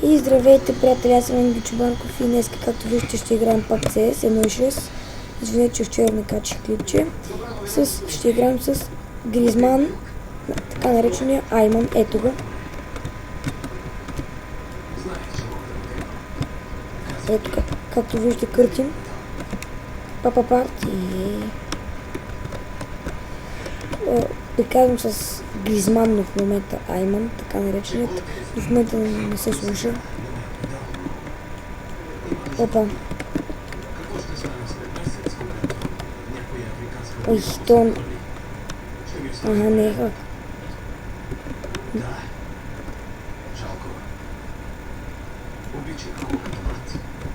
И здравейте, приятели, аз съм Анги Чубанков и днес, както виждате, ще играем пак CS 1.6. Извинете, че вчера не качих клипче. Ще играем с Гризман, така наречения Айман. Ето го. Ето както виждате, къртим. Парти. Приказвам с Гризман, но в момента Айман, така нареченият. В момента не се слуша. Опа. Ой, тон. Ага, не е хак.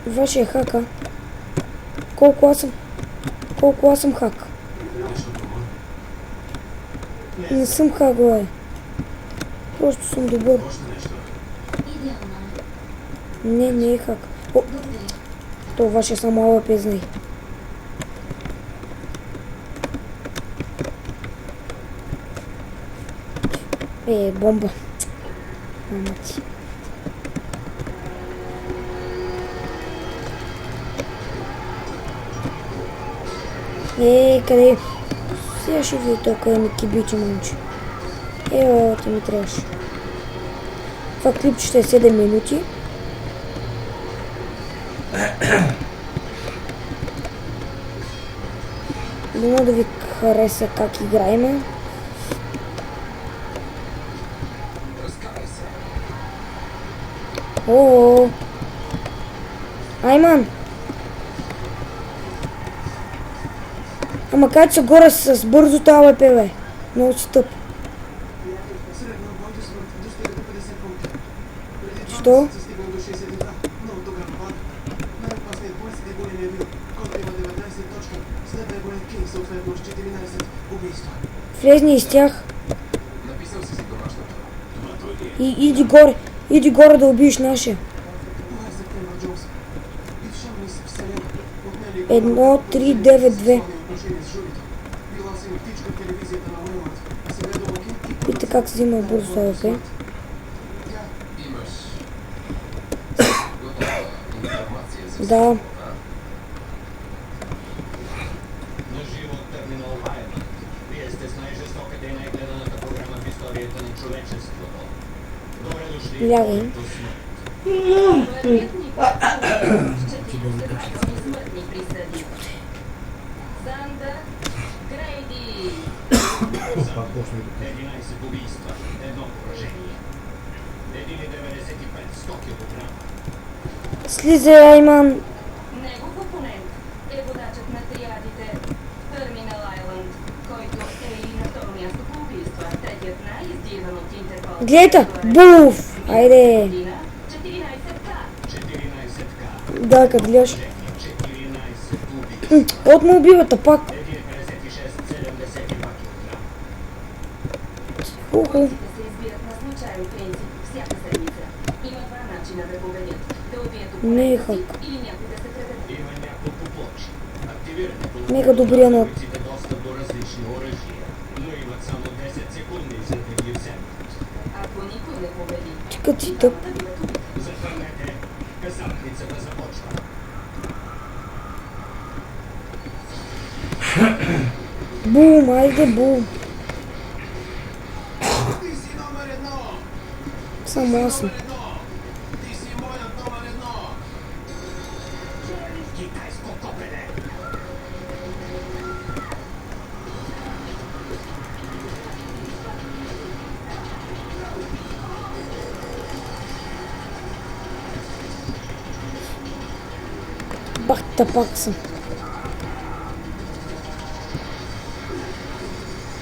Вашия хака. Колко аз съм хак. Не съм хак, бе. Просто съм добър. Не е хак. О, това ще само АВП знай. Бомба. Мама ти. Къде? Сега ще видя толкова ми кибичи, момче. Ти ми трябваше. Това клип ще е 7 минути. Дано да ви хареса как играеме. О, Айман! Ама кай се горе с бързото АВП, бе. Много си тъп. Що? Влезни из тях. Иди горе да убиеш нашия. 1392. Видите как се взима бързо АВП. Да. Лягай. Слизай, Айман. Негов опонент е водачът на триадите Терминал Айланд, който е и на второ място по убийства. Третият най-издирван от Интерпол. Гледайте, буф! Айде! 14К. Да, като гледаш. От му убивата пак. Уху. Не е хак. Мега добрия нот. Чекай ти тъп. Бум, айде бум. Само аз съм. Бахта пак съм.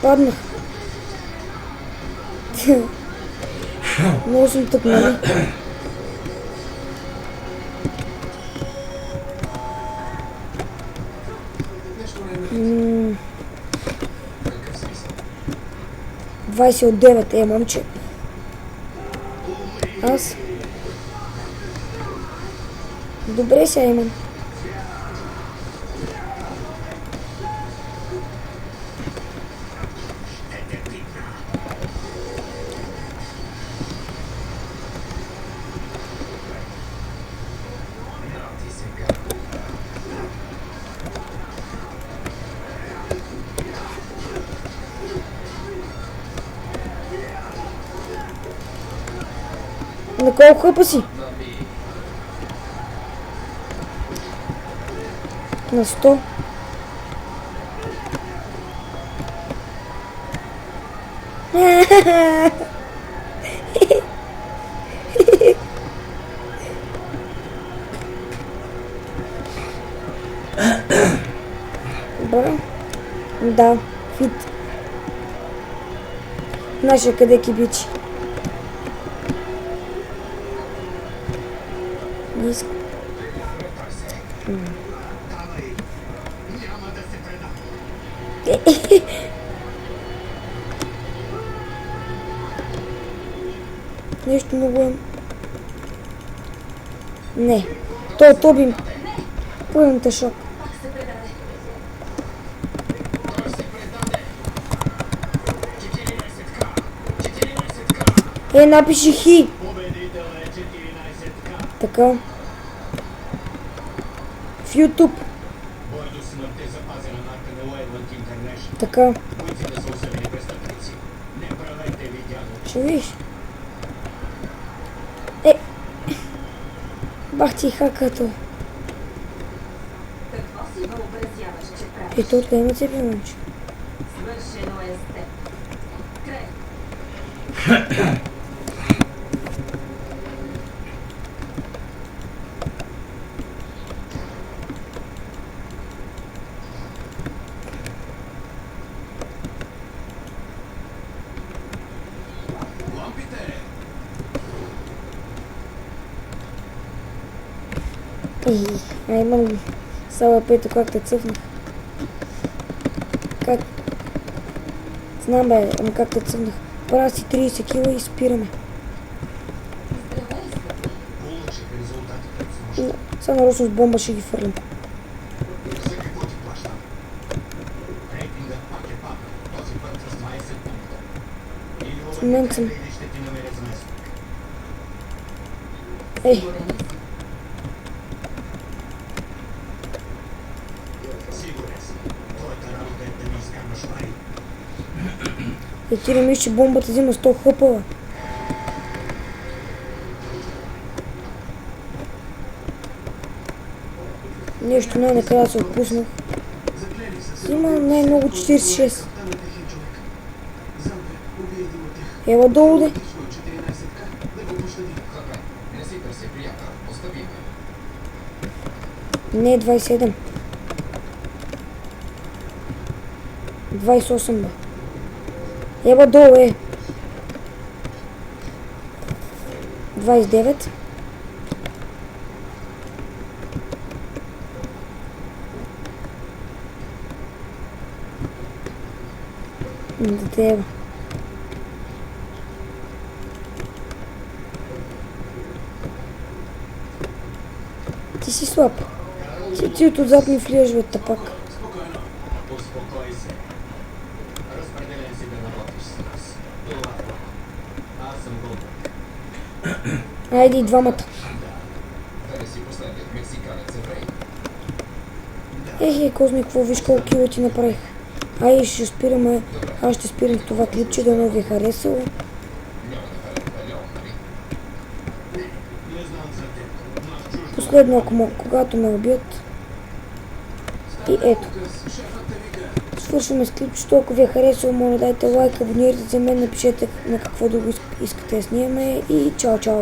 Паднах. Много съм тък, нали? Двайсет от 9, момче. Аз. Добре си, Айман. На колко хъпа си? На 100. Добре. Да, фит. Наша къде кибичи? Не искам. Нещо много... Не. То би... Пълен шок. Напиши хи. Така. В YouTube. Така. Ще видиш. Бах ти хакато. Какво си въобразяваш, че правиш? То откъде има цепи, момче? Свършено е с теб. Край. Имам сала пето как те цъфнах. Как? Знам бе, ама как те цъфнах. Правя си 30 кила и спираме. Здравей, скъпи. Получих резултатите от снощи. Сега нарочно с бомба ще ги фърлям. За какво ти плащам? Рейтингът пак е паднал, този път с 20 пункта. Или момент съм. или ще ти намеря заместник. Сигурен ли си? Сигурен съм. Твоята работа е да ми изкарваш пари. Ти не мислиш, че бомбата взима 100 хъпа, бе. Нещо най-накрая се отпуснах. Заклели са се. Има най-много 46. Капитанът е хин човек. Зампе, убие един от тях. Ела долу, де. Отлично, 14-ка, да го пощади. Добре, не си търси приятел. Остави ме. Не, 27. 28, бе. Еба долу, 29. Да те еба. Ти си слаб. Ти отзад ми влияш, бе, тапак. Спокойно. Успокой се. Разпределен си да работиш с нас. Това е. Аз съм Голдбърг. Айде и двамата. Да не си последният мексиканец еврей. Козми, какво виж колко кило ти направих. Ай, ще спираме. Аз ще спирам в това клипче, да не ви е харесало. Няма да бъде палеон, нали? Не знам за теб, но в чуждо Последно, когато ме убият. И ето. шефът те вика. Свършваме с клипчето. Ако ви е харесало, моля дайте лайк, абонирайте се мен, напишете на какво друго искате да снимаме и чао, чао.